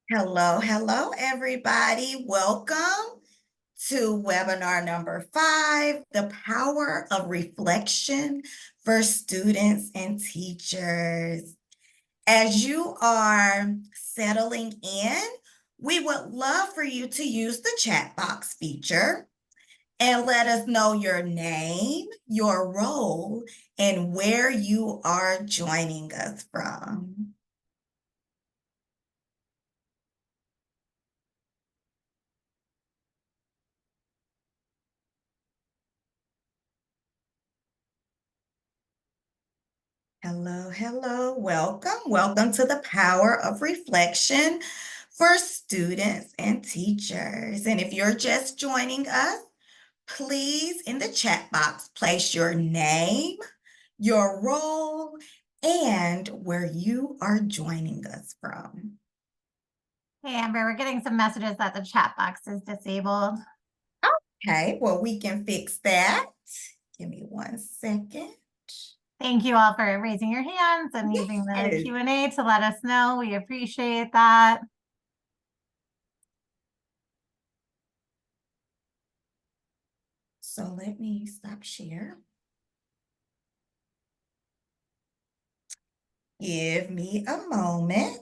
Hello, hello, everybody. Welcome to webinar number 5, The Power of Reflection for Students and Teachers. As you are settling in, we would love for you to use the chat box feature and let us know your name, your role, and where you are joining us from. Hello, hello. Welcome to the Power of Reflection for Students and Teachers. And if you're just joining us, please in the chat box place your name, your role, and where you are joining us from. Hey, Amber, we're getting some messages that the chat box is disabled. Okay, well, we can fix that. Give me 1 second. Thank you all for raising your hands and using the Yes. Q&A to let us know. We appreciate that. So let me stop share. Give me a moment.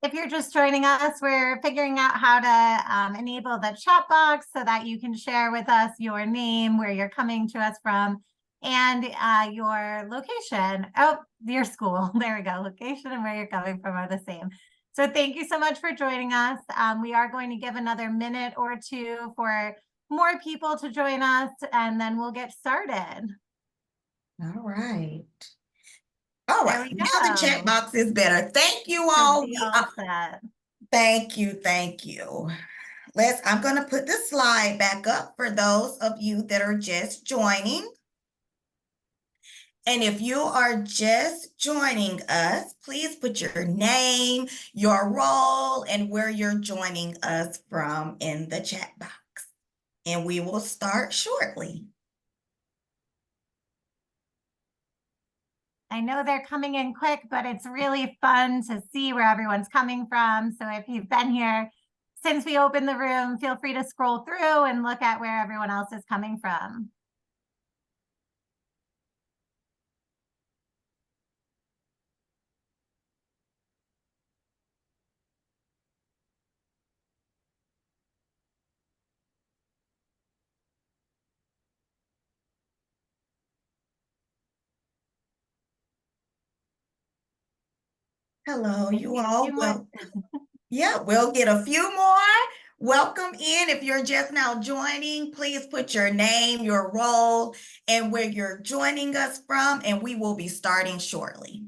If you're just joining us, we're figuring out how to enable the chat box so that you can share with us your name, where you're coming to us from, and your location. Oh, your school. There we go. Location and where you're coming from are the same. So thank you so much for joining us. We are going to give another minute or two for more people to join us, and then we'll get started. All right. All right, There we now the chat go. box is better. Thank you Should all. be all set. Thank you, thank you. I'm gonna put the slide back up for those of you that are just joining. And if you are just joining us, please put your name, your role, and where you're joining us from in the chat box. And we will start shortly. I know they're coming in quick, but it's really fun to see where everyone's coming from. So if you've been here since we opened the room, feel free to scroll through and look at where everyone else is coming from. Hello, you A all. few more. Yeah, we'll get a few more. Welcome in. If you're just now joining, please put your name, your role, and where you're joining us from, and we will be starting shortly.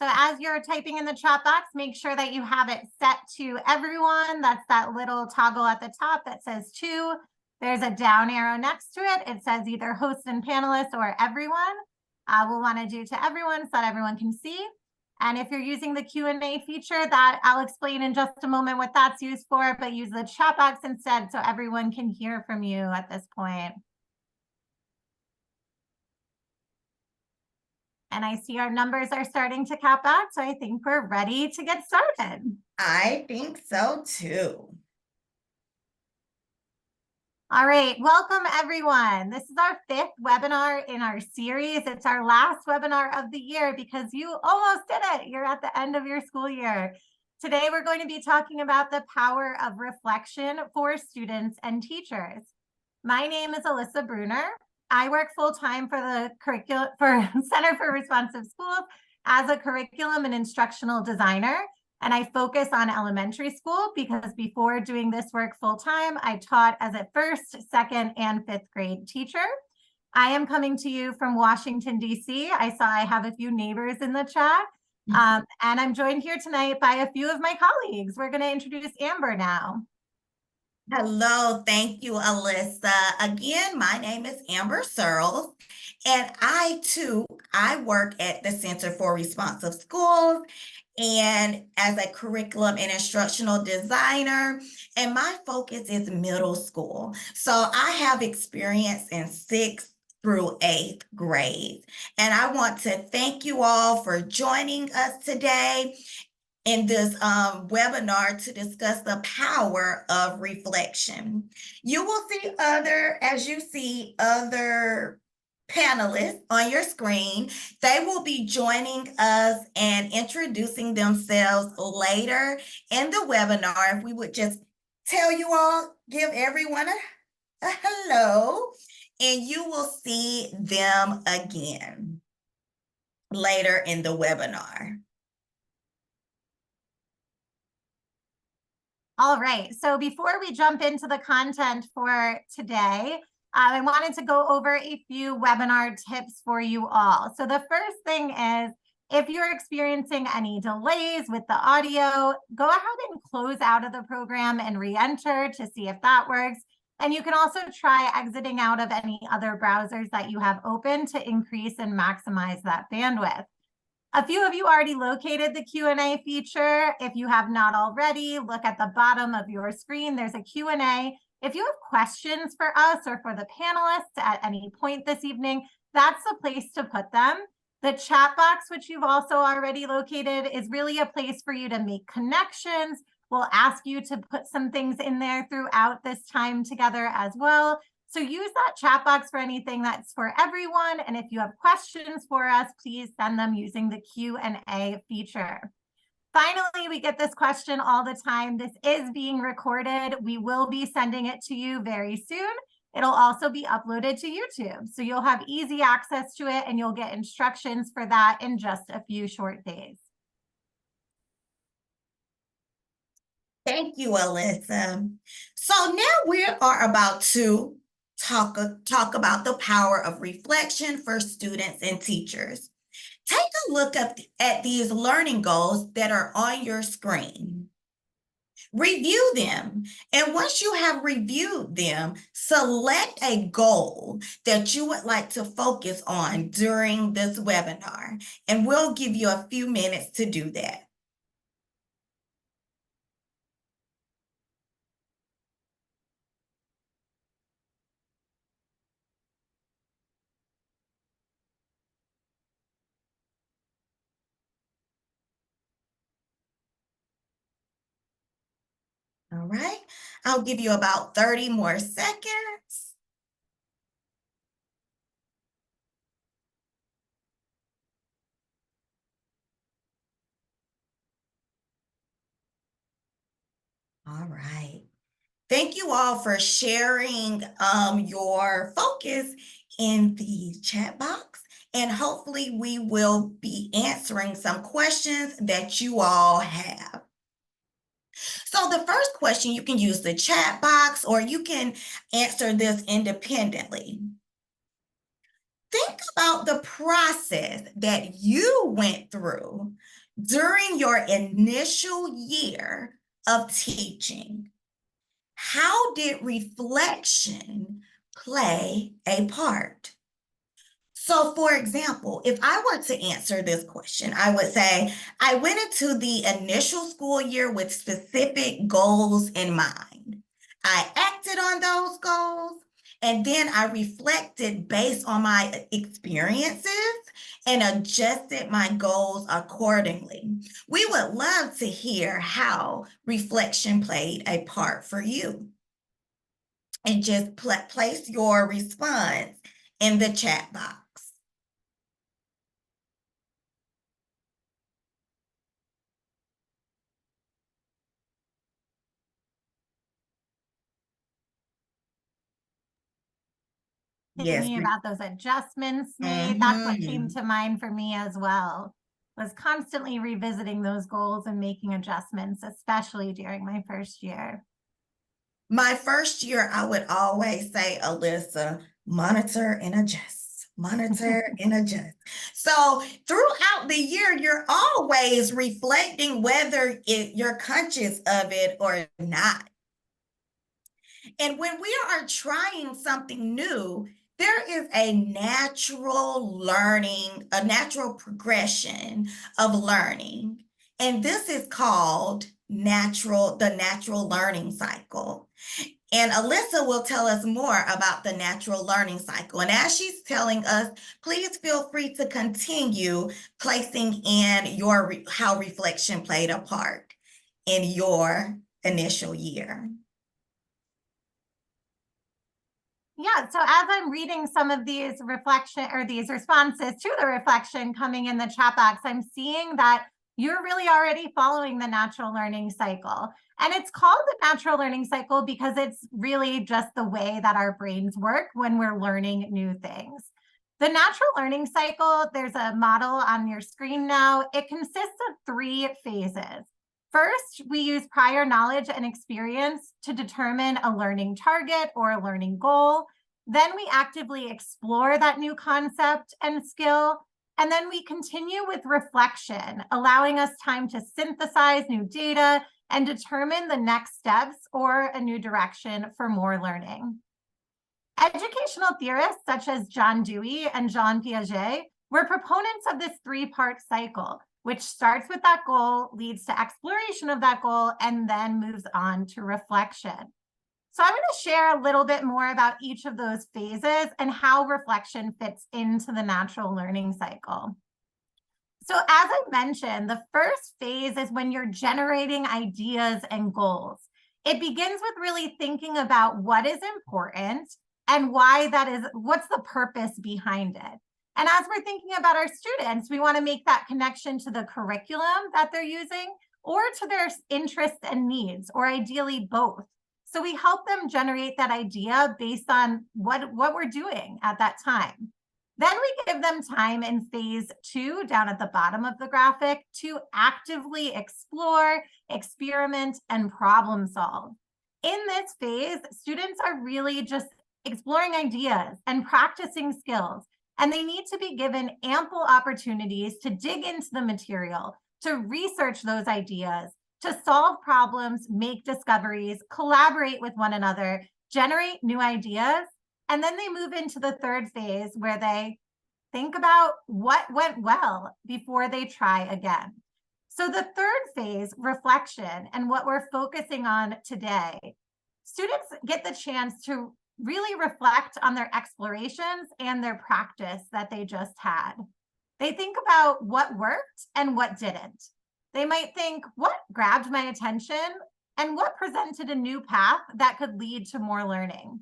So as you're typing in the chat box, make sure that you have it set to everyone. That's that little toggle at the top that says to. There's a down arrow next to it. It says either host and panelists or everyone. We'll want to do to everyone so that everyone can see. And if you're using the Q&A feature, that I'll explain in just a moment what that's used for, but use the chat box instead so everyone can hear from you at this point. And I see our numbers are starting to cap out, so I think we're ready to get started. I think so too. All right, welcome everyone. This is our 5th webinar in our series. It's our last webinar of the year because you almost did it. You're at the end of your school year. Today, we're going to be talking about the power of reflection for students and teachers. My name is Alyssa Bruner. I work full-time for the Center for Responsive Schools as a curriculum and instructional designer. And I focus on elementary school because before doing this work full-time, I taught as a 1st, 2nd, and 5th grade teacher. I am coming to you from Washington, D.C. I saw I have a few neighbors in the chat. And I'm joined here tonight by a few of my colleagues. We're going to introduce Amber now. Hello, thank you, Alyssa. Again, my name is Amber Searles, and I work at the Center for Responsive Schools and as a curriculum and instructional designer, and my focus is middle school. So I have experience in sixth through eighth grade. And I want to thank you all for joining us today in this webinar to discuss the power of reflection. You will see as you see other panelists on your screen. They will be joining us and introducing themselves later in the webinar. If we would just tell you all, give everyone a hello, and you will see them again later in the webinar. All right, so before we jump into the content for today, I wanted to go over a few webinar tips for you all. So the first thing is, if you're experiencing any delays with the audio, go ahead and close out of the program and re-enter to see if that works. And you can also try exiting out of any other browsers that you have open to increase and maximize that bandwidth. A few of you already located the Q&A feature. If you have not already, look at the bottom of your screen. There's a Q&A. If you have questions for us or for the panelists at any point this evening, that's the place to put them. The chat box, which you've also already located, is really a place for you to make connections. We'll ask you to put some things in there throughout this time together as well. So use that chat box for anything that's for everyone. And if you have questions for us, please send them using the Q&A feature. Finally, we get this question all the time. This is being recorded. We will be sending it to you very soon. It'll also be uploaded to YouTube. So you'll have easy access to it and you'll get instructions for that in just a few short days. Thank you, Alyssa. So now we are about to talk about the power of reflection for students and teachers. Take a look at these learning goals that are on your screen. Review them. And once you have reviewed them, select a goal that you would like to focus on during this webinar. And we'll give you a few minutes to do that. All right, I'll give you about 30 more seconds. All right. Thank you all for sharing your focus in the chat box. And hopefully we will be answering some questions that you all have. So the first question, you can use the chat box or you can answer this independently. Think about the process that you went through during your initial year of teaching. How did reflection play a part? So, for example, if I were to answer this question, I would say I went into the initial school year with specific goals in mind. I acted on those goals, and then I reflected based on my experiences and adjusted my goals accordingly. We would love to hear how reflection played a part for you. And just place your response in the chat box. Yes. Thinking about those adjustments made, that's what came Mhm. to mind for me as well, was constantly revisiting those goals and making adjustments, especially during my first year. My first year, I would always say, Alyssa, monitor and adjust, monitor and adjust. So throughout the year, you're always reflecting whether you're conscious of it or not. And when we are trying something new, there is a natural learning, a natural progression of learning. And this is called the natural learning cycle. And Alyssa will tell us more about the natural learning cycle. And as she's telling us, please feel free to continue placing in how reflection played a part in your initial year. Yeah, so as I'm reading some of these these responses to the reflection coming in the chat box, I'm seeing that you're really already following the natural learning cycle. And it's called the natural learning cycle because it's really just the way that our brains work when we're learning new things. The natural learning cycle, there's a model on your screen now. It consists of 3 phases. First, we use prior knowledge and experience to determine a learning target or a learning goal. Then we actively explore that new concept and skill. And then we continue with reflection, allowing us time to synthesize new data and determine the next steps or a new direction for more learning. Educational theorists such as John Dewey and Jean Piaget were proponents of this 3-part cycle, which starts with that goal, leads to exploration of that goal, and then moves on to reflection. So I'm going to share a little bit more about each of those phases and how reflection fits into the natural learning cycle. So as I mentioned, the first phase is when you're generating ideas and goals. It begins with really thinking about what is important and why that is, what's the purpose behind it. And as we're thinking about our students, we want to make that connection to the curriculum that they're using or to their interests and needs, or ideally both. So we help them generate that idea based on what we're doing at that time. Then we give them time in phase 2, down at the bottom of the graphic, to actively explore, experiment, and problem solve. In this phase, students are really just exploring ideas and practicing skills. And they need to be given ample opportunities to dig into the material, to research those ideas, to solve problems, make discoveries, collaborate with one another, generate new ideas. And then they move into the third phase where they think about what went well before they try again. So the third phase, reflection, and what we're focusing on today, students get the chance to really reflect on their explorations and their practice that they just had. They think about what worked and what didn't. They might think, what grabbed my attention and what presented a new path that could lead to more learning.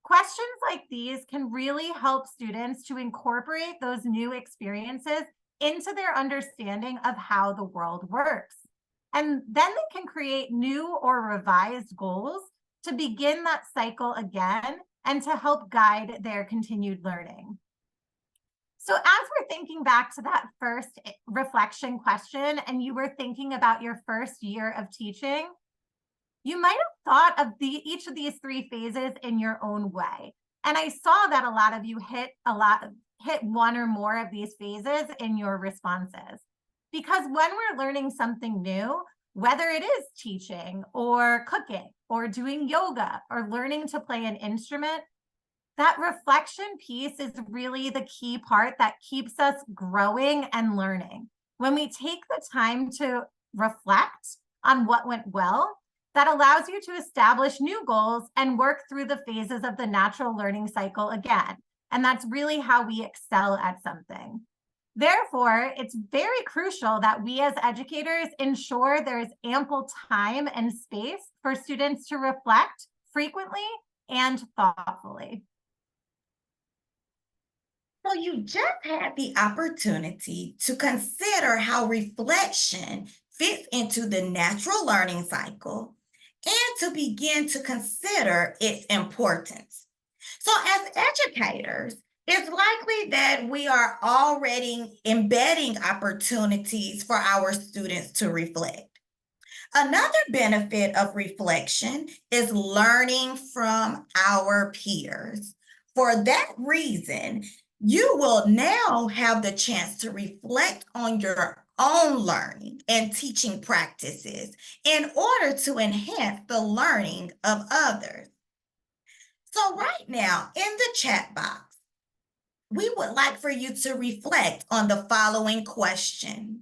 Questions like these can really help students to incorporate those new experiences into their understanding of how the world works. And then they can create new or revised goals to begin that cycle again and to help guide their continued learning. So as we're thinking back to that first reflection question, and you were thinking about your first year of teaching, you might have thought of each of these 3 phases in your own way. And I saw that a lot of you hit one or more of these phases in your responses. Because when we're learning something new, whether it is teaching or cooking or doing yoga or learning to play an instrument, that reflection piece is really the key part that keeps us growing and learning. When we take the time to reflect on what went well, that allows you to establish new goals and work through the phases of the natural learning cycle again. And that's really how we excel at something. Therefore, it's very crucial that we as educators ensure there is ample time and space for students to reflect frequently and thoughtfully. So you just had the opportunity to consider how reflection fits into the natural learning cycle and to begin to consider its importance. So as educators, it's likely that we are already embedding opportunities for our students to reflect. Another benefit of reflection is learning from our peers. For that reason, you will now have the chance to reflect on your own learning and teaching practices in order to enhance the learning of others. So right now in the chat box, we would like for you to reflect on the following question.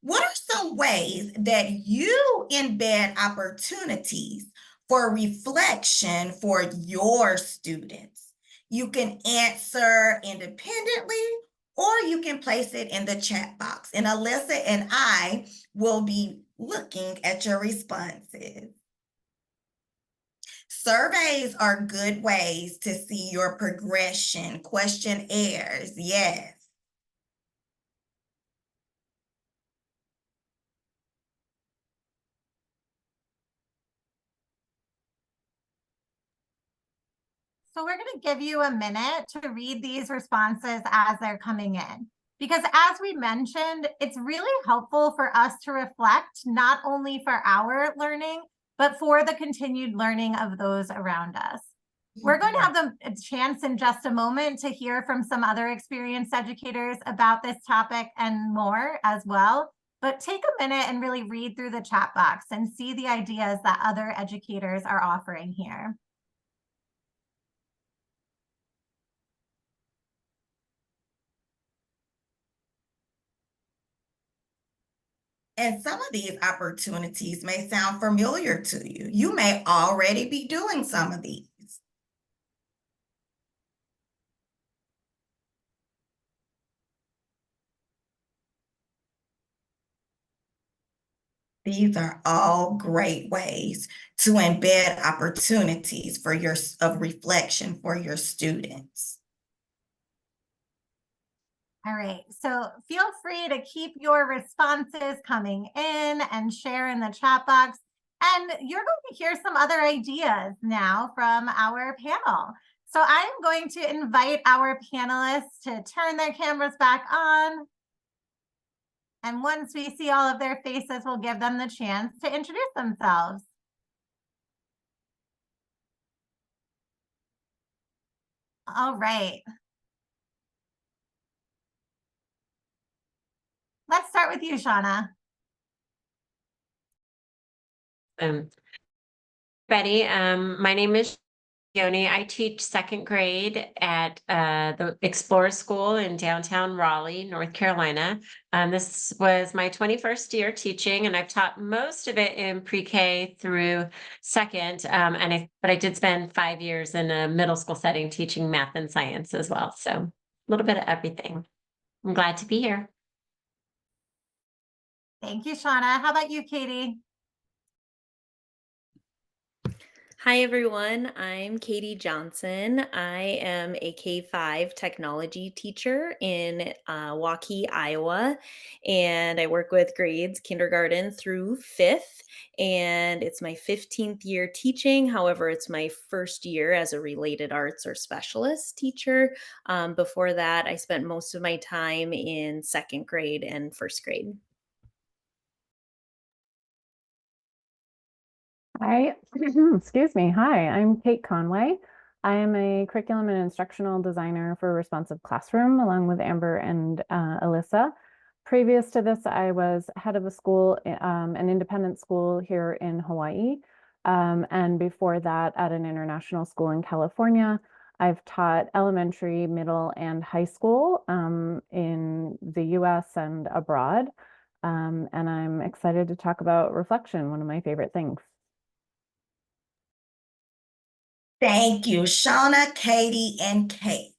What are some ways that you embed opportunities for reflection for your students? You can answer independently or you can place it in the chat box. And Alyssa and I will be looking at your responses. Surveys are good ways to see your progression. Questionnaires, yes. So we're going to give you a minute to read these responses as they're coming in. Because as we mentioned, it's really helpful for us to reflect not only for our learning, but for the continued learning of those around us. We're going to have a chance in just a moment to hear from some other experienced educators about this topic and more as well. But take a minute and really read through the chat box and see the ideas that other educators are offering here. And some of these opportunities may sound familiar to you. You may already be doing some of these. These are all great ways to embed opportunities for of reflection for your students. All right, so feel free to keep your responses coming in and share in the chat box. And you're going to hear some other ideas now from our panel. So I'm going to invite our panelists to turn their cameras back on. And once we see all of their faces, we'll give them the chance to introduce themselves. All right. Let's start with you, Shauna. Betty, my name is Yoni. I teach second grade at the Explorer School in downtown Raleigh, North Carolina. This was my 21st year teaching, and I've taught most of it in pre-K through second. But I did spend 5 years in a middle school setting teaching math and science as well. So a little bit of everything. I'm glad to be here. Thank you, Shauna. How about you, Katie? Hi, everyone. I'm Katie Johnson. I am a K-5 technology teacher in Waukee, Iowa, and I work with grades kindergarten through 5th, and it's my 15th year teaching. However, it's my first year as a related arts or specialist teacher. Before that, I spent most of my time in second grade and first grade. Hi, excuse me. Hi, I'm Kate Conway. I am a curriculum and instructional designer for Responsive Classroom, along with Amber and Alyssa. Previous to this, I was head of a school, an independent school here in Hawaii. And before that, at an international school in California. I've taught elementary, middle, and high school in the US and abroad. And I'm excited to talk about reflection, one of my favorite things. Thank you, Shauna, Katie, and Kate.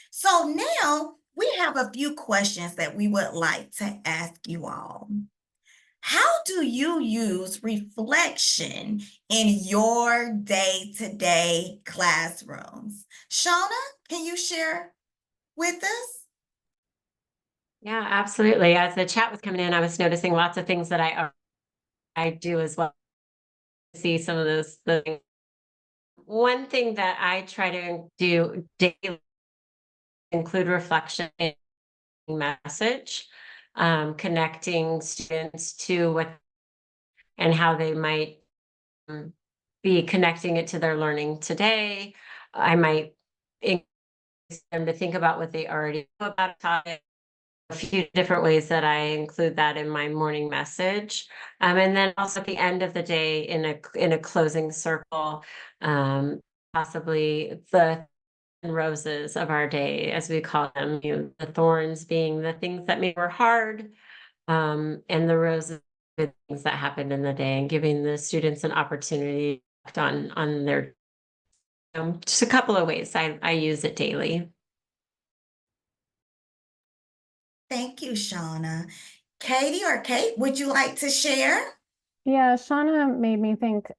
So now we have a few questions that we would like to ask you all. How do you use reflection in your day-to-day classrooms? Shauna, can you share with us? Yeah, absolutely. As the chat was coming in, I was noticing lots of things that I do as well. See some of those things. One thing that I try to do daily include reflection in message, connecting students to what and how they might be connecting it to their learning today. I might encourage them to think about what they already know about a topic. A few different ways that I include that in my morning message. And then also at the end of the day in a closing circle, possibly the roses of our day, as we call them, the thorns being the things that maybe were hard, and the roses, the things that happened in the day, and giving the students an opportunity to act on their, just a couple of ways I use it daily. Thank you, Shauna. Katie or Kate, would you like to share? Yeah, Shauna made me think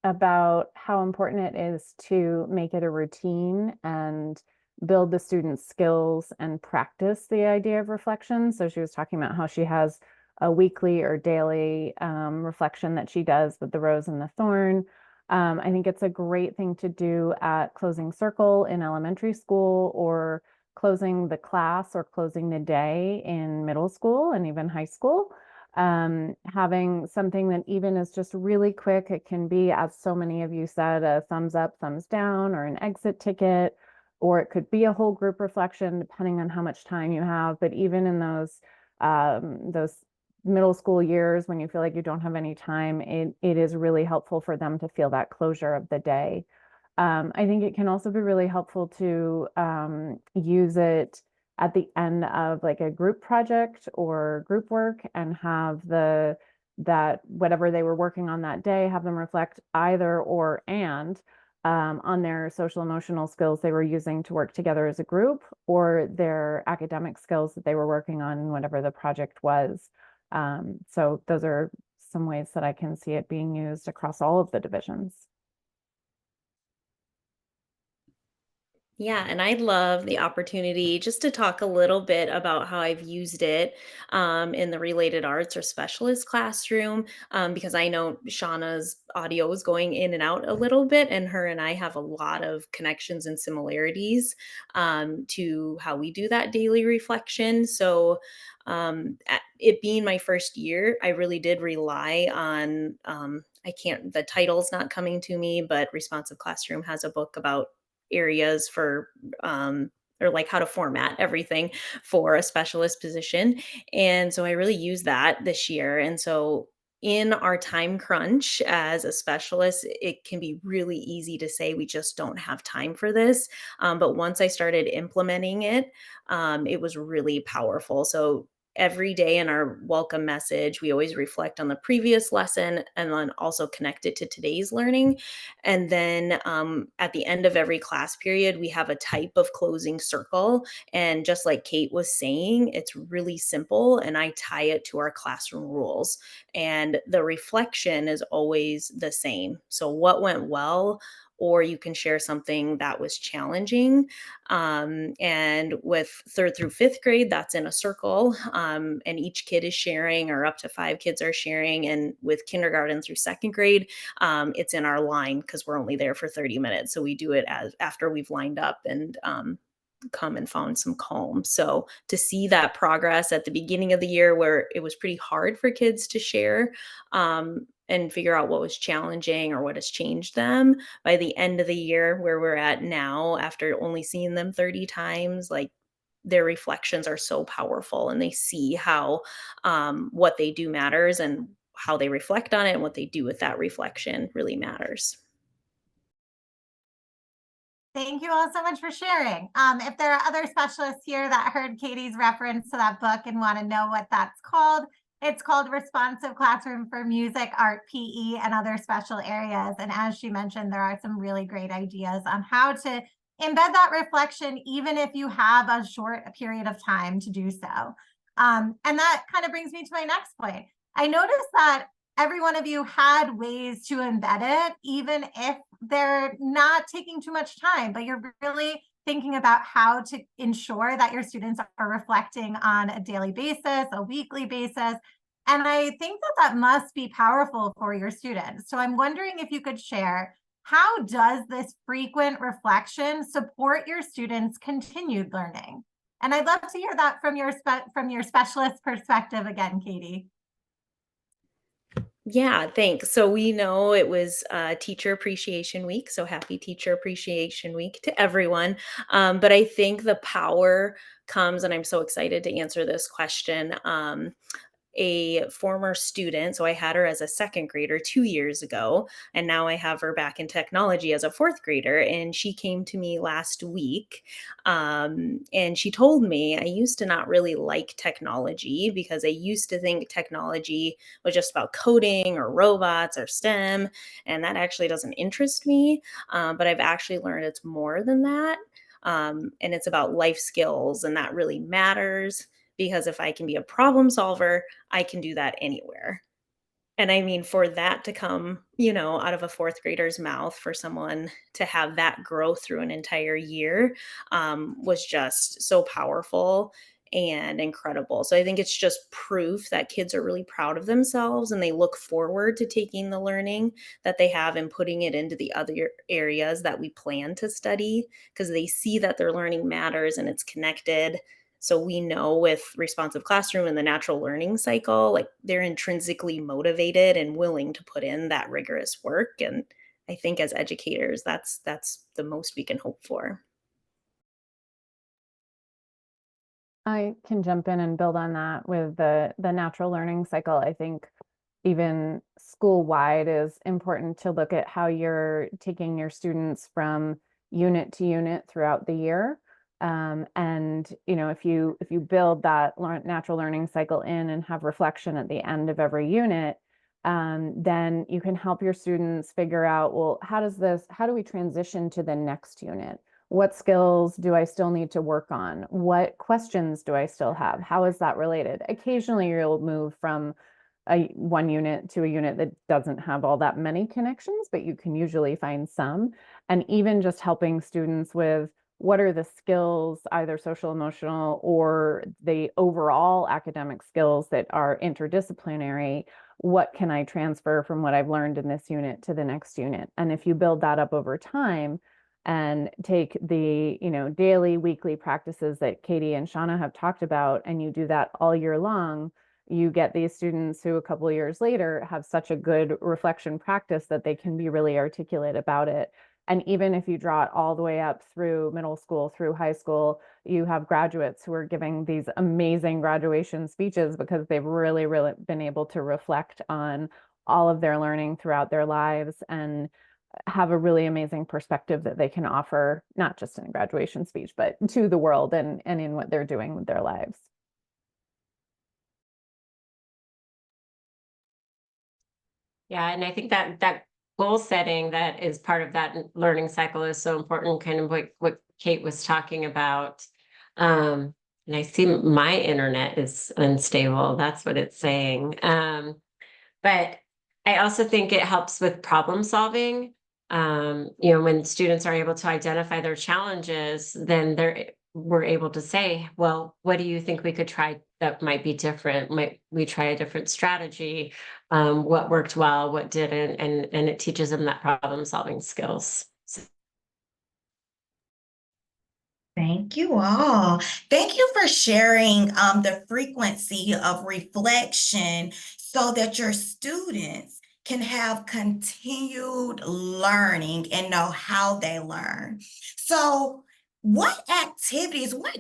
about how important it is to make it a routine and build the students' skills and practice the idea of reflection. So she was talking about how she has a weekly or daily reflection that she does with the rose and the thorn. I think it's a great thing to do at closing circle in elementary school, or closing the class or closing the day in middle school and even high school. Having something that even is just really quick. It can be, as so many of you said, a thumbs up, thumbs down, or an exit ticket, or it could be a whole group reflection, depending on how much time you have. But even in those middle school years when you feel like you don't have any time, it is really helpful for them to feel that closure of the day. I think it can also be really helpful to use it at the end of like a group project or group work, and have that whatever they were working on that day, have them reflect either or and on their social emotional skills they were using to work together as a group, or their academic skills that they were working on, whatever the project was. So those are some ways that I can see it being used across all of the divisions. Yeah, and I'd love the opportunity just to talk a little bit about how I've used it in the related arts or specialist classroom, because I know Shauna's audio is going in and out a little bit, and her and I have a lot of connections and similarities to how we do that daily reflection. So, it being my first year, I really did rely on. I can't, the title's not coming to me, but Responsive Classroom has a book about areas for or like how to format everything for a specialist position. And so I really use that this year. And so in our time crunch as a specialist, it can be really easy to say we just don't have time for this. But once I started implementing it, it was really powerful. So every day in our welcome message, we always reflect on the previous lesson and then also connect it to today's learning. And then at the end of every class period, we have a type of closing circle. And just like Kate was saying, it's really simple. And I tie it to our classroom rules. And the reflection is always the same. So, what went well? Or you can share something that was challenging. And with third through fifth grade, that's in a circle. And each kid is sharing, or up to 5 kids are sharing. And with kindergarten through second grade, it's in our line because we're only there for 30 minutes. So we do it as after we've lined up and come and found some calm. So to see that progress at the beginning of the year, where it was pretty hard for kids to share and figure out what was challenging or what has changed them, by the end of the year, where we're at now, after only seeing them 30 times, like their reflections are so powerful, and they see how what they do matters, and how they reflect on it and what they do with that reflection really matters. Thank you all so much for sharing. If there are other specialists here that heard Katie's reference to that book and want to know what that's called, it's called Responsive Classroom for Music, Art, PE, and Other Special Areas. And as she mentioned, there are some really great ideas on how to embed that reflection, even if you have a short period of time to do so. And that kind of brings me to my next point. I noticed that every one of you had ways to embed it, even if they're not taking too much time, but you're really thinking about how to ensure that your students are reflecting on a daily basis, a weekly basis. And I think that that must be powerful for your students. So I'm wondering if you could share, how does this frequent reflection support your students' continued learning? And I'd love to hear that from your specialist perspective again, Katie. Yeah, thanks. So we know it was Teacher Appreciation Week. So happy Teacher Appreciation Week to everyone. But I think the power comes, and I'm so excited to answer this question. a former student. So I had her as a second grader 2 years ago, and now I have her back in technology as a fourth grader. And she came to me last week, and she told me, I used to not really like technology because I used to think technology was just about coding or robots or STEM, and that actually doesn't interest me. But I've actually learned it's more than that. And it's about life skills, and that really matters because if I can be a problem solver, I can do that anywhere. And I mean, for that to come, out of a fourth grader's mouth, for someone to have that grow through an entire year, was just so powerful and incredible. So I think it's just proof that kids are really proud of themselves and they look forward to taking the learning that they have and putting it into the other areas that we plan to study because they see that their learning matters and it's connected. So we know with responsive classroom and the natural learning cycle, like they're intrinsically motivated and willing to put in that rigorous work. And I think as educators, that's the most we can hope for. I can jump in and build on that with the natural learning cycle. I think even school-wide is important to look at how you're taking your students from unit to unit throughout the year. And if you build that natural learning cycle in and have reflection at the end of every unit, then you can help your students figure out, well, how do we transition to the next unit? What skills do I still need to work on? What questions do I still have? How is that related? Occasionally you'll move from one unit to a unit that doesn't have all that many connections, but you can usually find some. And even just helping students with what are the skills, either social, emotional, or the overall academic skills that are interdisciplinary. What can I transfer from what I've learned in this unit to the next unit? And if you build that up over time, and take the daily, weekly practices that Katie and Shauna have talked about, and you do that all year long, you get these students who a couple of years later have such a good reflection practice that they can be really articulate about it. And even if you draw it all the way up through middle school, through high school, you have graduates who are giving these amazing graduation speeches because they've really, really been able to reflect on all of their learning throughout their lives and have a really amazing perspective that they can offer, not just in a graduation speech, but to the world and in what they're doing with their lives. Yeah, and I think that goal setting that is part of that learning cycle is so important, kind of what Kate was talking about. And I see my internet is unstable. That's what it's saying. But I also think it helps with problem solving. When students are able to identify their challenges, then we're able to say, well, what do you think we could try that might be different? Might we try a different strategy? What worked well, what didn't, and it teaches them that problem solving skills. Thank you all. Thank you for sharing the frequency of reflection so that your students can have continued learning and know how they learn. So, what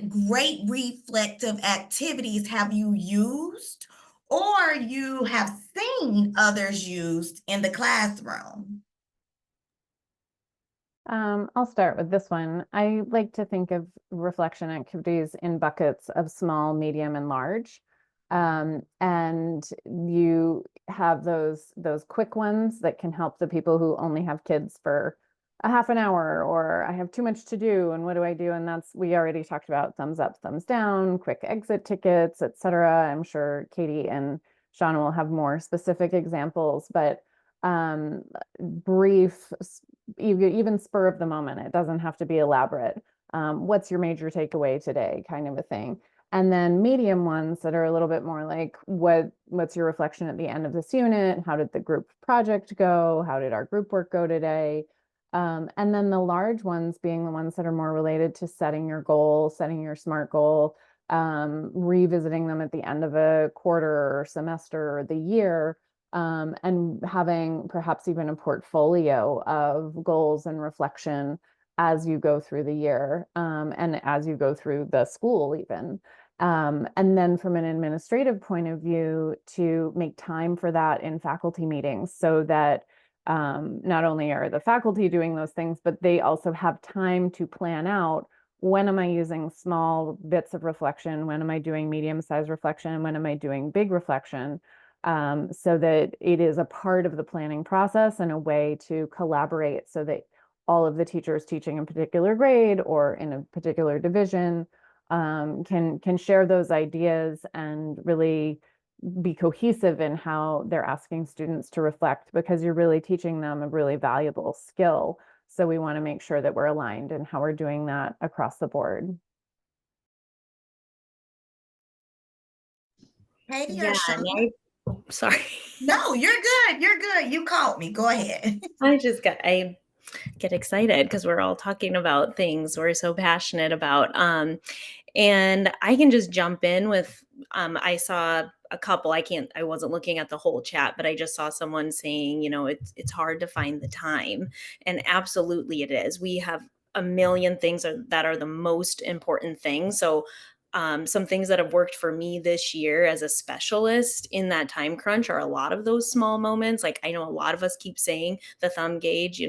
great reflective activities have you used or you have seen others used in the classroom? I'll start with this one. I like to think of reflection activities in buckets of small, medium, and large. And you have those quick ones that can help the people who only have kids for a half an hour, or I have too much to do, and what do I do? And we already talked about thumbs up, thumbs down, quick exit tickets, etc. I'm sure Katie and Shauna will have more specific examples, but brief, even spur of the moment. It doesn't have to be elaborate. What's your major takeaway today, kind of a thing. And then medium ones that are a little bit more like, what's your reflection at the end of this unit? How did the group project go? How did our group work go today? And then the large ones being the ones that are more related to setting your goal, setting your SMART goal, revisiting them at the end of a quarter or semester or the year, and having perhaps even a portfolio of goals and reflection as you go through the year, and as you go through the school even. And then from an administrative point of view, to make time for that in faculty meetings so that not only are the faculty doing those things, but they also have time to plan out, when am I using small bits of reflection? When am I doing medium-sized reflection? When am I doing big reflection? So that it is a part of the planning process and a way to collaborate so that all of the teachers teaching a particular grade or in a particular division can share those ideas and really be cohesive in how they're asking students to reflect, because you're really teaching them a really valuable skill. So we want to make sure that we're aligned in how we're doing that across the board. Katie Yeah, or Shauna? sorry. No, you're good. You're good. You called me. Go ahead. I get excited because we're all talking about things we're so passionate about. And I can just jump in with I saw a couple. I wasn't looking at the whole chat, but I just saw someone saying, it's hard to find the time. And absolutely it is. We have a million things that are the most important things. So some things that have worked for me this year as a specialist in that time crunch are a lot of those small moments. Like, I know a lot of us keep saying the thumb gauge,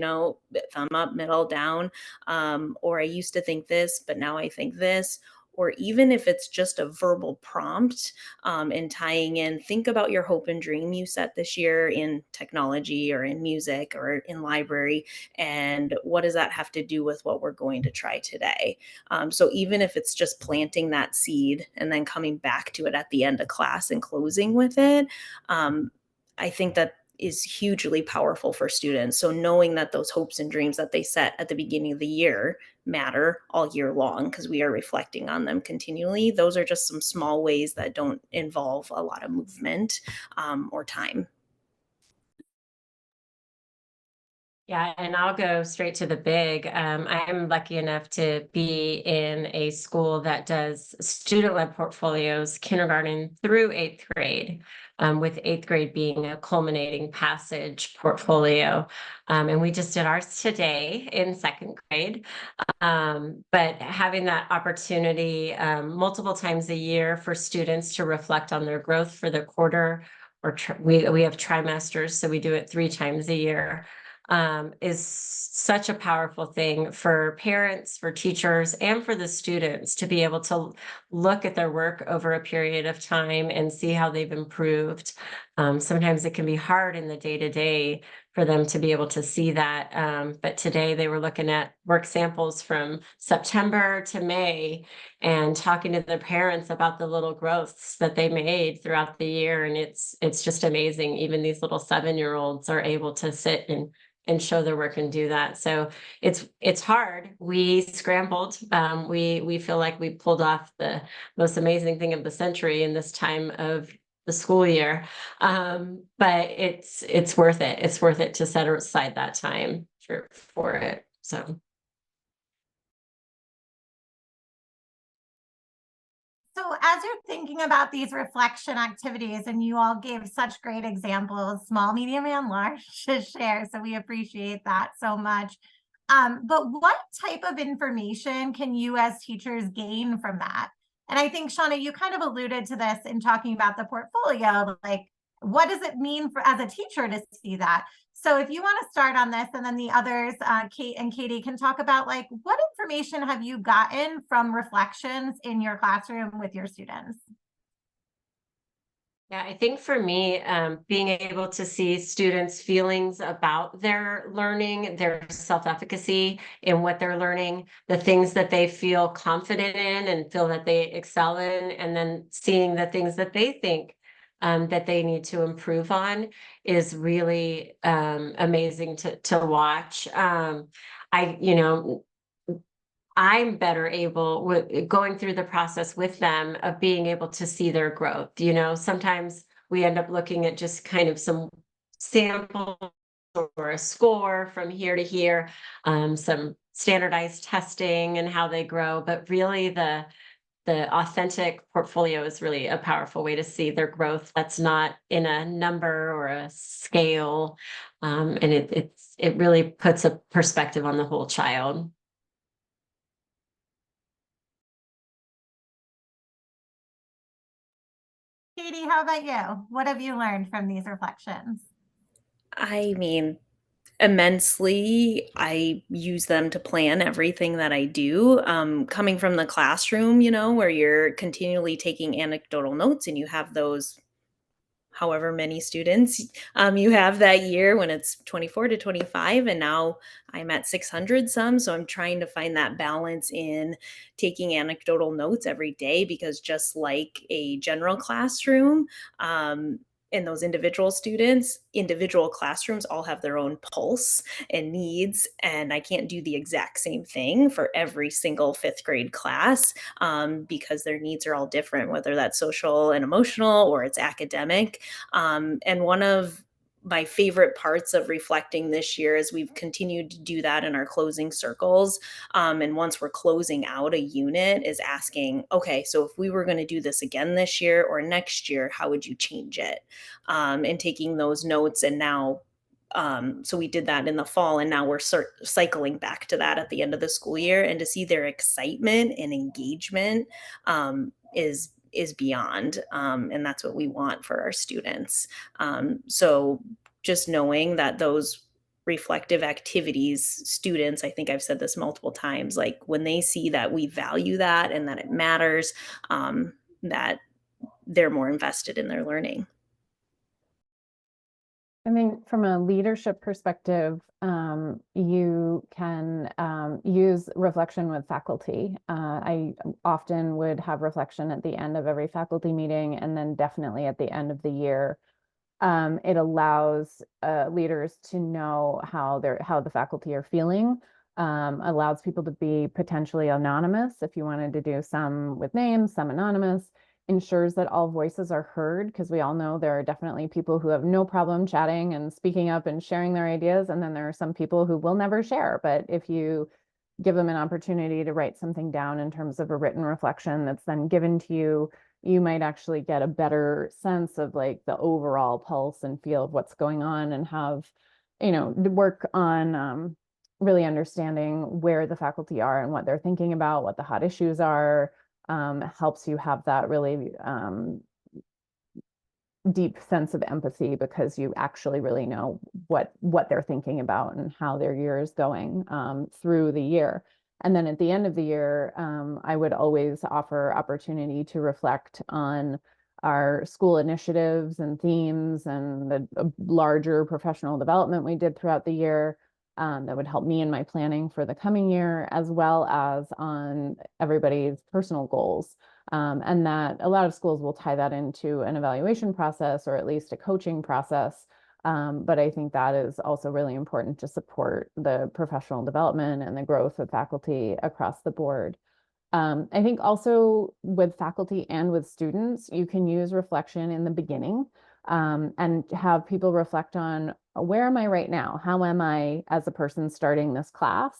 thumb up, middle, down, or I used to think this, but now I think this. Or even if it's just a verbal prompt, and tying in, think about your hope and dream you set this year in technology or in music or in library. And what does that have to do with what we're going to try today? So even if it's just planting that seed and then coming back to it at the end of class and closing with it, I think that is hugely powerful for students. So knowing that those hopes and dreams that they set at the beginning of the year matter all year long because we are reflecting on them continually. Those are just some small ways that don't involve a lot of movement or time. Yeah, and I'll go straight to the big. I'm lucky enough to be in a school that does student-led portfolios, kindergarten through eighth grade, with eighth grade being a culminating passage portfolio. And we just did ours today in second grade. But having that opportunity multiple times a year for students to reflect on their growth for the quarter, or we have trimesters, so we do it 3 times a year. Is such a powerful thing for parents, for teachers, and for the students to be able to look at their work over a period of time and see how they've improved. Sometimes it can be hard in the day-to-day for them to be able to see that. But today they were looking at work samples from September to May and talking to their parents about the little growths that they made throughout the year. And it's just amazing. Even these little 7-year-olds are able to sit and show their work and do that. So it's hard. We scrambled. We feel like we pulled off the most amazing thing of the century in this time of the school year. But it's worth it. It's worth it to set aside that time for it. So. So as you're thinking about these reflection activities, and you all gave such great examples, small, medium, and large, to share, so we appreciate that so much. But what type of information can you as teachers gain from that? And I think, Shauna, you kind of alluded to this in talking about the portfolio, like, what does it mean for as a teacher to see that? So if you want to start on this, and then the others, Kate and Katie, can talk about, like, what information have you gotten from reflections in your classroom with your students? Yeah, I think for me, being able to see students' feelings about their learning, their self-efficacy in what they're learning, the things that they feel confident in and feel that they excel in, and then seeing the things that they think that they need to improve on is really amazing to watch. I'm better able with going through the process with them of being able to see their growth. Sometimes we end up looking at just kind of some samples or a score from here to here, some standardized testing and how they grow, but really the authentic portfolio is really a powerful way to see their growth that's not in a number or a scale. And it really puts a perspective on the whole child. Katie, how about you? What have you learned from these reflections? I mean, immensely. I use them to plan everything that I do. Coming from the classroom, where you're continually taking anecdotal notes and you have those however many students you have that year when it's 24 to 25, and now I'm at 600 some, so I'm trying to find that balance in taking anecdotal notes every day, because just like a general classroom, and those individual classrooms all have their own pulse and needs, and I can't do the exact same thing for every single fifth grade class, because their needs are all different, whether that's social and emotional or it's academic. And one of my favorite parts of reflecting this year is we've continued to do that in our closing circles. And once we're closing out a unit, is asking, okay, so if we were going to do this again this year or next year, how would you change it? And taking those notes, and now so we did that in the fall, and now we're cycling back to that at the end of the school year, and to see their excitement and engagement is beyond, and that's what we want for our students. So just knowing that those reflective activities, students, I think I've said this multiple times, like when they see that we value that and that it matters, that they're more invested in their learning. I think from a leadership perspective, you can use reflection with faculty. I often would have reflection at the end of every faculty meeting, and then definitely at the end of the year. It allows leaders to know how the faculty are feeling. Allows people to be potentially anonymous if you wanted to do some with names, some anonymous. Ensures that all voices are heard, because we all know there are definitely people who have no problem chatting and speaking up and sharing their ideas, and then there are some people who will never share. But if you give them an opportunity to write something down in terms of a written reflection that's then given to you, you might actually get a better sense of like the overall pulse and feel of what's going on, and have, work on really understanding where the faculty are and what they're thinking about, what the hot issues are. Helps you have that really deep sense of empathy, because you actually really know what they're thinking about and how their year is going through the year. And then at the end of the year, I would always offer opportunity to reflect on our school initiatives and themes and the larger professional development we did throughout the year. That would help me in my planning for the coming year, as well as on everybody's personal goals. And that a lot of schools will tie that into an evaluation process, or at least a coaching process. But I think that is also really important to support the professional development and the growth of faculty across the board. I think also with faculty and with students, you can use reflection in the beginning, and have people reflect on, where am I right now? How am I as a person starting this class,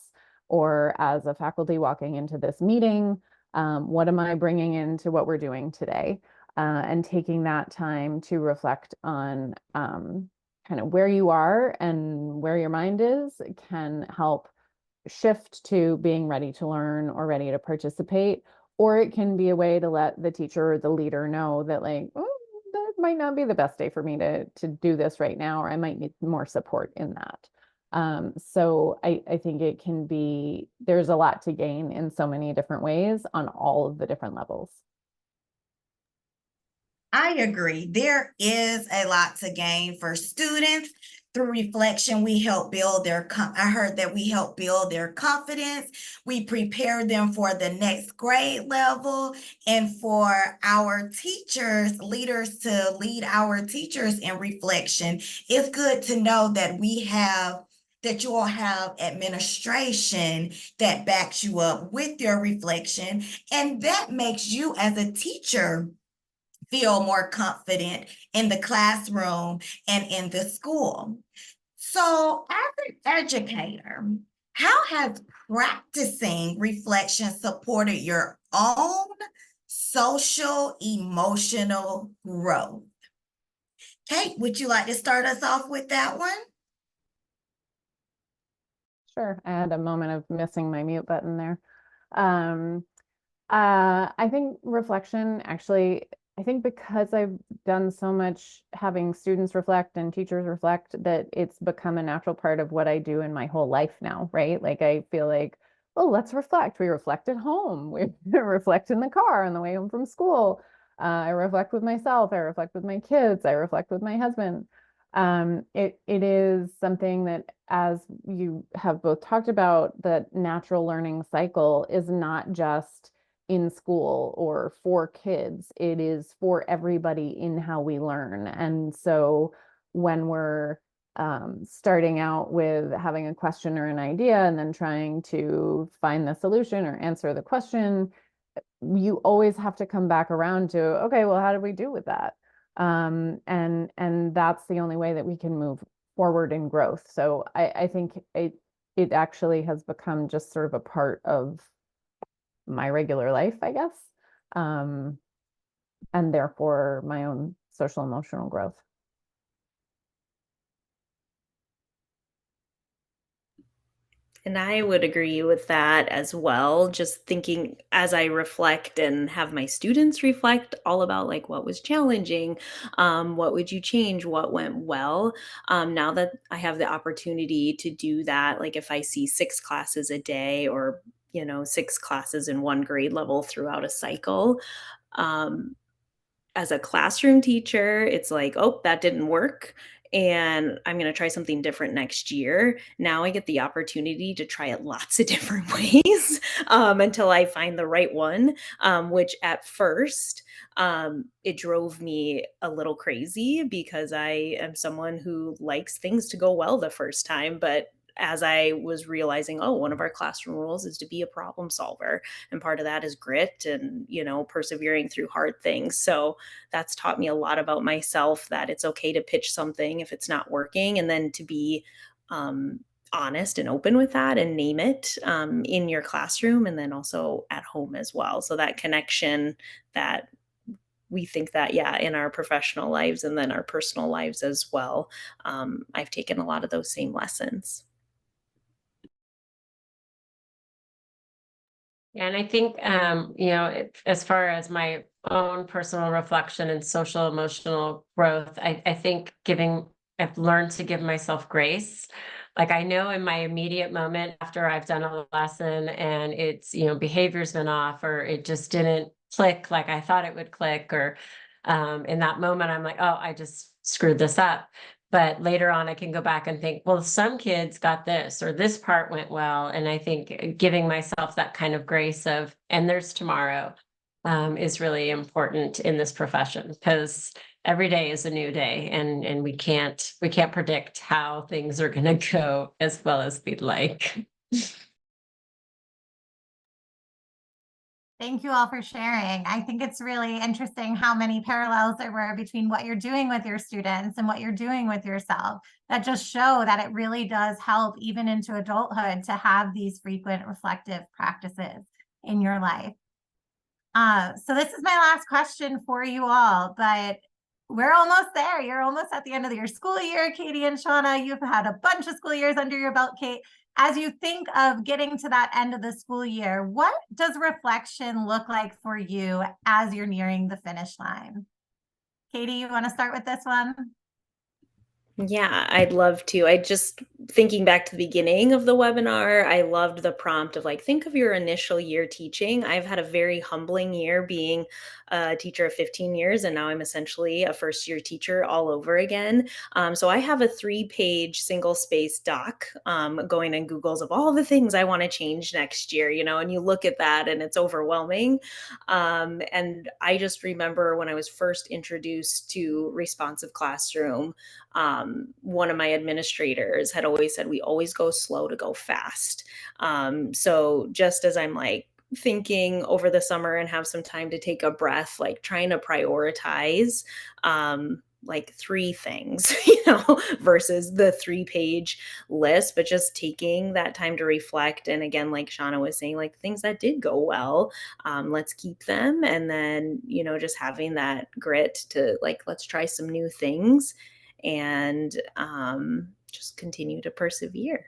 or as a faculty walking into this meeting? What am I bringing into what we're doing today? And taking that time to reflect on kind of where you are and where your mind is can help shift to being ready to learn or ready to participate. Or it can be a way to let the teacher or the leader know that, like, oh, that might not be the best day for me to do this right now, or I might need more support in that. So I think it can be, there's a lot to gain in so many different ways on all of the different levels. I agree. There is a lot to gain for students. Through reflection, we help build their, I heard that we help build their confidence. We prepare them for the next grade level, and for our teachers, leaders, to lead our teachers in reflection. It's good to know that that you all have administration that backs you up with your reflection, and that makes you as a teacher feel more confident in the classroom and in the school. So, as an educator, how has practicing reflection supported your own social emotional growth? Kate, would you like to start us off with that one? Sure, I had a moment of missing my mute button there. I think reflection actually I think because I've done so much having students reflect and teachers reflect, that it's become a natural part of what I do in my whole life now, right? Like I feel like, oh, let's reflect. We reflect at home. We reflect in the car on the way home from school. I reflect with myself. I reflect with my kids. I reflect with my husband. It is something that, as you have both talked about, the natural learning cycle is not just in school or for kids. It is for everybody in how we learn. And so when we're starting out with having a question or an idea and then trying to find the solution or answer the question, you always have to come back around to, okay, well, how do we do with that? And that's the only way that we can move forward in growth. So I think it actually has become just sort of a part of my regular life, I guess, and therefore my own social emotional growth. And I would agree with that as well. Just thinking as I reflect and have my students reflect all about like what was challenging, what would you change, what went well. Now that I have the opportunity to do that, like if I see 6 classes a day or, 6 classes in one grade level throughout a cycle, um, as a classroom teacher, it's like, "Oh, that didn't work, and I'm gonna try something different next year." Now I get the opportunity to try it lots of different ways, until I find the right one, which at first, it drove me a little crazy because I am someone who likes things to go well the first time, but as I was realizing, oh, one of our classroom rules is to be a problem solver, and part of that is grit and, persevering through hard things. So, that's taught me a lot about myself, that it's okay to pitch something if it's not working, and then to be um, honest and open with that and name it in your classroom and then also at home as well. So that connection, that we think that, yeah, in our professional lives and then our personal lives as well. I've taken a lot of those same lessons. And I think, as far as my own personal reflection and social emotional growth, I think I've learned to give myself grace. Like I know in my immediate moment after I've done a lesson and it's, behavior's been off or it just didn't click like I thought it would click, or in that moment, I'm like, oh, I just screwed this up. But later on, I can go back and think, well, some kids got this or this part went well. And I think giving myself that kind of grace of, and there's tomorrow, is really important in this profession because every day is a new day, and we can't predict how things are going to go as well as we'd like. Thank you all for sharing. I think it's really interesting how many parallels there were between what you're doing with your students and what you're doing with yourself, that just show that it really does help even into adulthood to have these frequent reflective practices in your life. So this is my last question for you all, but we're almost there. You're almost at the end of your school year, Katie and Shauna. You've had a bunch of school years under your belt, Kate. As you think of getting to that end of the school year, what does reflection look like for you as you're nearing the finish line? Katie, you want to start with this one? Yeah, I'd love to. I just thinking back to the beginning of the webinar, I loved the prompt of like, think of your initial year teaching. I've had a very humbling year being a teacher of 15 years, and now I'm essentially a first year teacher all over again. So I have a 3-page single space doc going in Google's of all the things I want to change next year, and you look at that and it's overwhelming. And I just remember when I was first introduced to responsive classroom, one of my administrators had always said, we always go slow to go fast. So just as I'm like thinking over the summer and have some time to take a breath, like trying to prioritize, like 3 things, versus the 3-page list, but just taking that time to reflect. And again, like Shauna was saying, like things that did go well, let's keep them. And then, just having that grit to like, let's try some new things and just continue to persevere.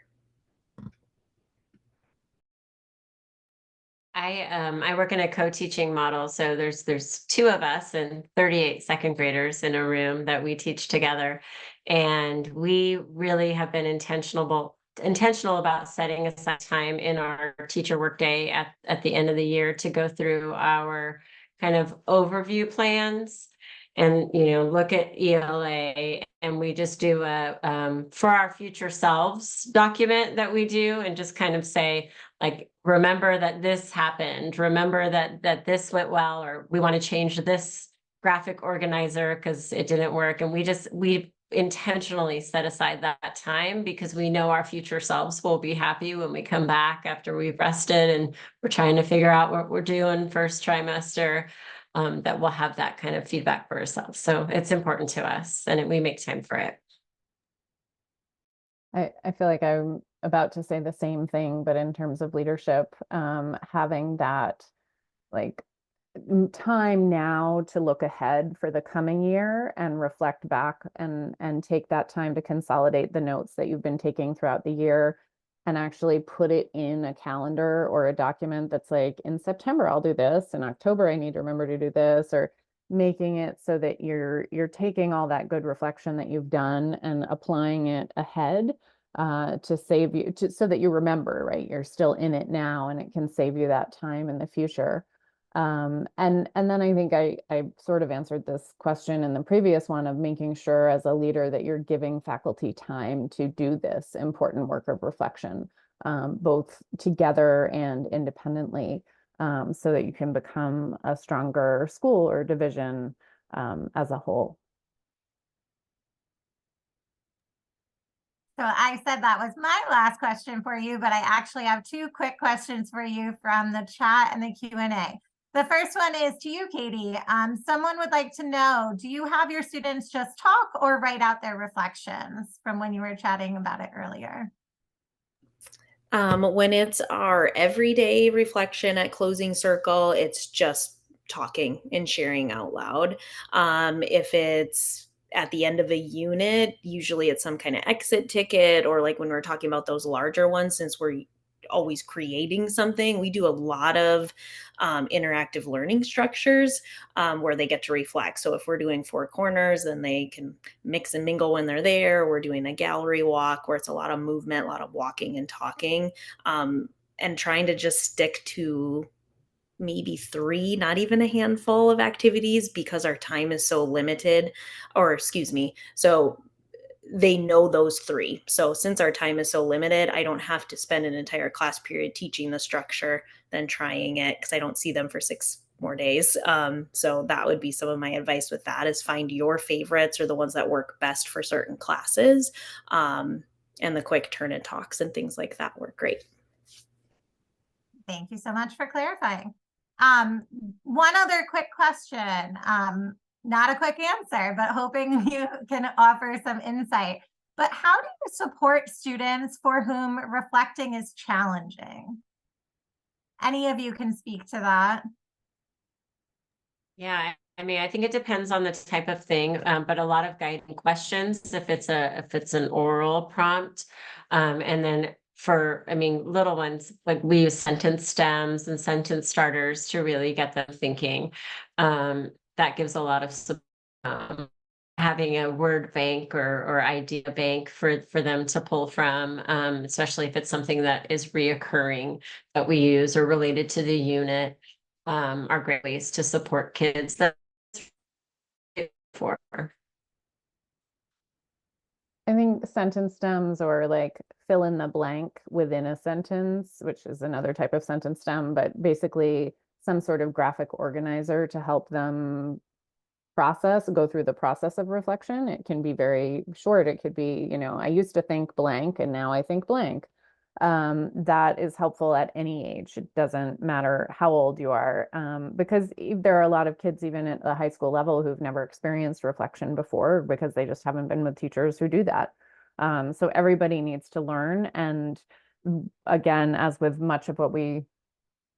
I work in a co-teaching model, so there's two of us and 38 second graders in a room that we teach together, and we really have been intentional about setting aside time in our teacher workday at the end of the year to go through our kind of overview plans and look at ELA, and we just do a for our future selves document that we do, and just kind of say, like, remember that this happened, remember that this went well, or we want to change this graphic organizer because it didn't work. And we intentionally set aside that time because we know our future selves will be happy when we come back after we've rested and we're trying to figure out what we're doing first trimester, that we'll have that kind of feedback for ourselves. So it's important to us, and we make time for it. I feel like I'm about to say the same thing, but in terms of leadership, having that like time now to look ahead for the coming year and reflect back and take that time to consolidate the notes that you've been taking throughout the year and actually put it in a calendar or a document that's like, in September I'll do this, in October I need to remember to do this, or making it so that you're taking all that good reflection that you've done and applying it ahead, to save you, so that you remember, right? You're still in it now and it can save you that time in the future. And then I think I sort of answered this question in the previous one of making sure as a leader that you're giving faculty time to do this important work of reflection, both together and independently, so that you can become a stronger school or division, as a whole. So I said that was my last question for you, but I actually have two quick questions for you from the chat and the Q&A. The first one is to you, Katie. Someone would like to know, do you have your students just talk or write out their reflections from when you were chatting about it earlier? When it's our everyday reflection at closing circle, it's just talking and sharing out loud. If it's at the end of a unit, usually it's some kind of exit ticket, or like when we're talking about those larger ones, since we're always creating something, we do a lot of interactive learning structures, where they get to reflect. So if we're doing four corners, then they can mix and mingle when they're there. We're doing a gallery walk where it's a lot of movement, a lot of walking and talking, and trying to just stick to maybe three, not even a handful of activities, because our time is so limited, or excuse me. So they know those three. So since our time is so limited, I don't have to spend an entire class period teaching the structure, then trying it, because I don't see them for 6 more days. So that would be some of my advice with that, is find your favorites or the ones that work best for certain classes. And the quick turn and talks and things like that work great. Thank you so much for clarifying. One other quick question. Not a quick answer, but hoping you can offer some insight. But how do you support students for whom reflecting is challenging? Any of you can speak to that. Yeah, I mean, I think it depends on the type of thing, but a lot of guiding questions if it's an oral prompt, and then little ones, like we use sentence stems and sentence starters to really get them thinking. That gives a lot of having a word bank or idea bank for them to pull from, especially if it's something that is reoccurring that we use or related to the unit, are great ways to support kids. That's for. I think sentence stems, or like fill in the blank within a sentence, which is another type of sentence stem, but basically some sort of graphic organizer to help them go through the process of reflection. It can be very short. It could be, I used to think blank and now I think blank. That is helpful at any age. It doesn't matter how old you are, because there are a lot of kids, even at the high school level, who've never experienced reflection before because they just haven't been with teachers who do that. So everybody needs to learn. And again, as with much of what we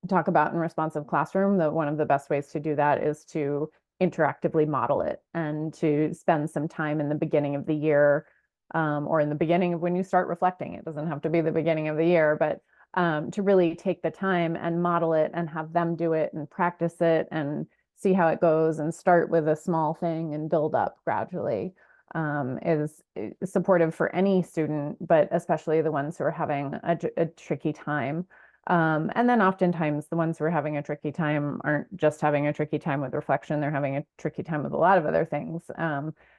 talk about in responsive classroom, that one of the best ways to do that is to interactively model it and to spend some time in the beginning of the year, or in the beginning of when you start reflecting. It doesn't have to be the beginning of the year, but to really take the time and model it and have them do it and practice it and see how it goes and start with a small thing and build up gradually is supportive for any student, but especially the ones who are having a tricky time. And then oftentimes the ones who are having a tricky time aren't just having a tricky time with reflection, they're having a tricky time with a lot of other things.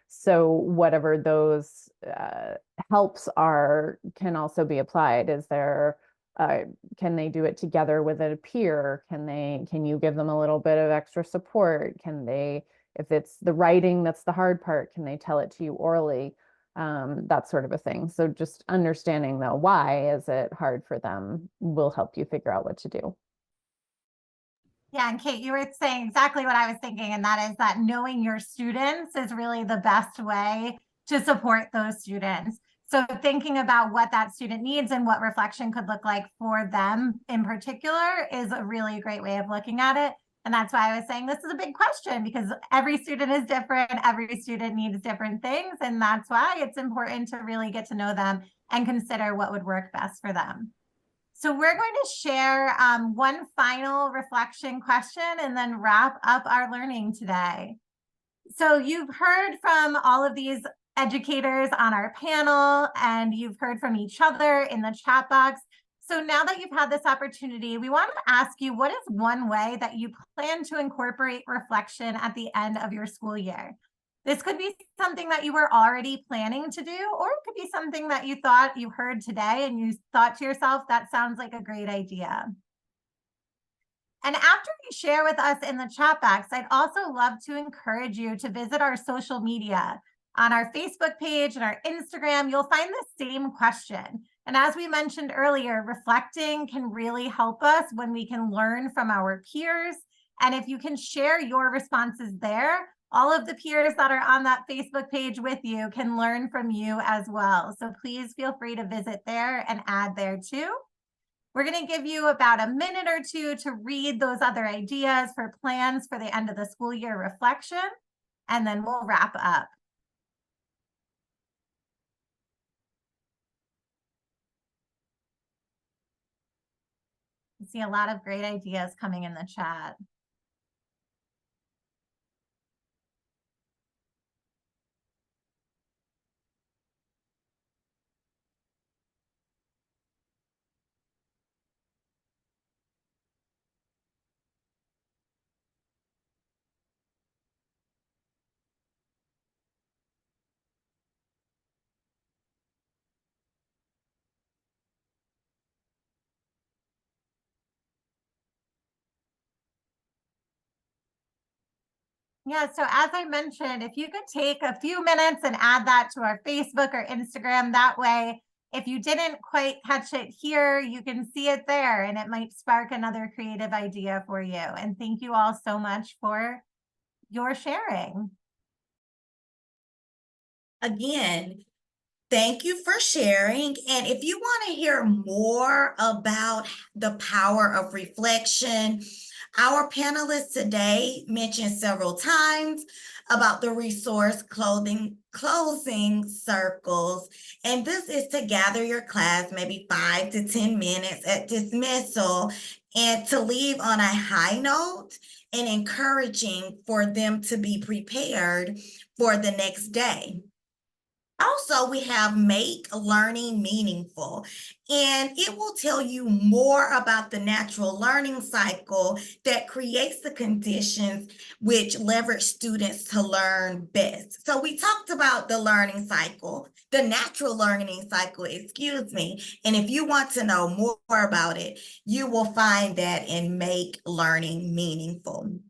So whatever those helps are can also be applied. Is there can they do it together with a peer? Can you give them a little bit of extra support? Can they, if it's the writing that's the hard part, can they tell it to you orally? That sort of a thing. So just understanding though, why is it hard for them will help you figure out what to do. Yeah, and Kate, you were saying exactly what I was thinking, and that is that knowing your students is really the best way to support those students. So thinking about what that student needs and what reflection could look like for them in particular is a really great way of looking at it. And that's why I was saying this is a big question, because every student is different, every student needs different things, and that's why it's important to really get to know them and consider what would work best for them. So we're going to share one final reflection question and then wrap up our learning today. So you've heard from all of these educators on our panel, and you've heard from each other in the chat box. So now that you've had this opportunity, we want to ask you, what is one way that you plan to incorporate reflection at the end of your school year? This could be something that you were already planning to do, or it could be something that you thought you heard today and you thought to yourself, that sounds like a great idea. And after you share with us in the chat box, I'd also love to encourage you to visit our social media. On our Facebook page and our Instagram, you'll find the same question. And as we mentioned earlier, reflecting can really help us when we can learn from our peers. And if you can share your responses there, all of the peers that are on that Facebook page with you can learn from you as well. So please feel free to visit there and add there too. We're going to give you about a minute or two to read those other ideas for plans for the end of the school year reflection, and then we'll wrap up. I see a lot of great ideas coming in the chat. Yeah, so as I mentioned, if you could take a few minutes and add that to our Facebook or Instagram, that way, if you didn't quite catch it here, you can see it there, and it might spark another creative idea for you. And thank you all so much for your sharing. Again, thank you for sharing. And if you want to hear more about the power of reflection, our panelists today mentioned several times about the resource closing circles. And this is to gather your class maybe 5 to 10 minutes at dismissal and to leave on a high note and encouraging for them to be prepared for the next day. Also, we have Make Learning Meaningful, and it will tell you more about the natural learning cycle that creates the conditions which leverage students to learn best. So we talked about the learning cycle, the natural learning cycle, excuse me. And if you want to know more about it, you will find that in Make Learning Meaningful.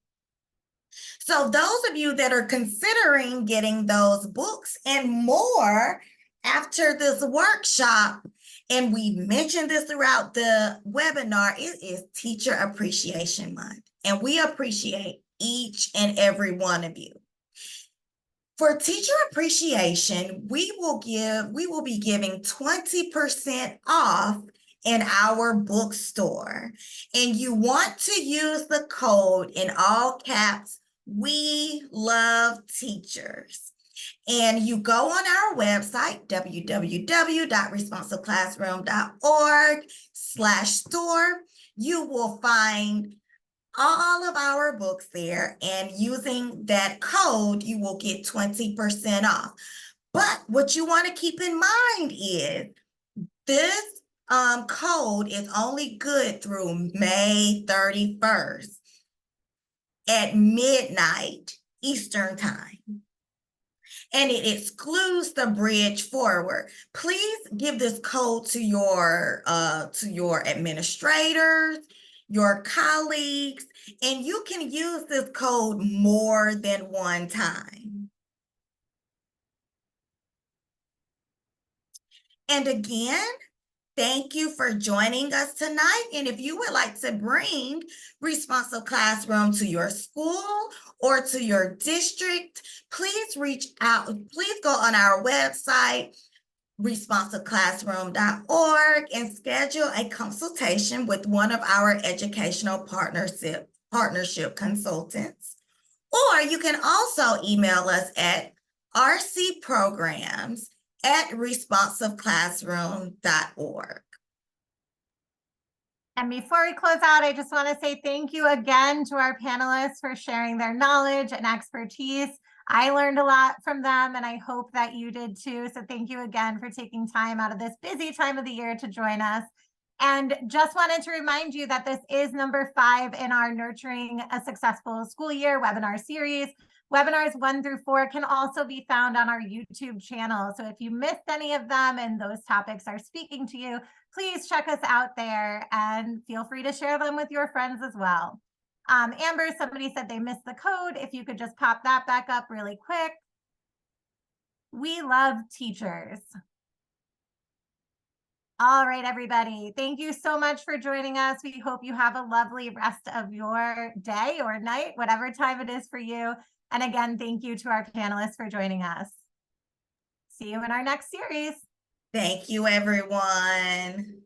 So those of you that are considering getting those books and more after this workshop, and we mentioned this throughout the webinar, it is Teacher Appreciation Month, and we appreciate each and every one of you. For teacher appreciation, we will be giving 20% off in our bookstore, and you want to use the code in all caps, "We Love Teachers." And you go on our website, www.responsiveclassroom.org/store. You will find all of our books there, and using that code, you will get 20% off. But what you want to keep in mind is this code is only good through May 31st at midnight Eastern Time. And it excludes the bridge forward. Please give this code to your administrators, your colleagues, and you can use this code more than one time. And again, thank you for joining us tonight. And if you would like to bring Responsive Classroom to your school or to your district, please reach out. Please go on our website, responsiveclassroom.org, and schedule a consultation with one of our educational partnership consultants. Or you can also email us at rcprograms@responsiveclassroom.org. And before we close out, I just want to say thank you again to our panelists for sharing their knowledge and expertise. I learned a lot from them, and I hope that you did too. So thank you again for taking time out of this busy time of the year to join us. And just wanted to remind you that this is number 5 in our Nurturing a Successful School Year webinar series. Webinars 1 through 4 can also be found on our YouTube channel. So if you missed any of them and those topics are speaking to you, please check us out there and feel free to share them with your friends as well. Amber, somebody said they missed the code. If you could just pop that back up really quick. We love teachers. All right, everybody. Thank you so much for joining us. We hope you have a lovely rest of your day or night, whatever time it is for you. And again, thank you to our panelists for joining us. See you in our next series. Thank you, everyone.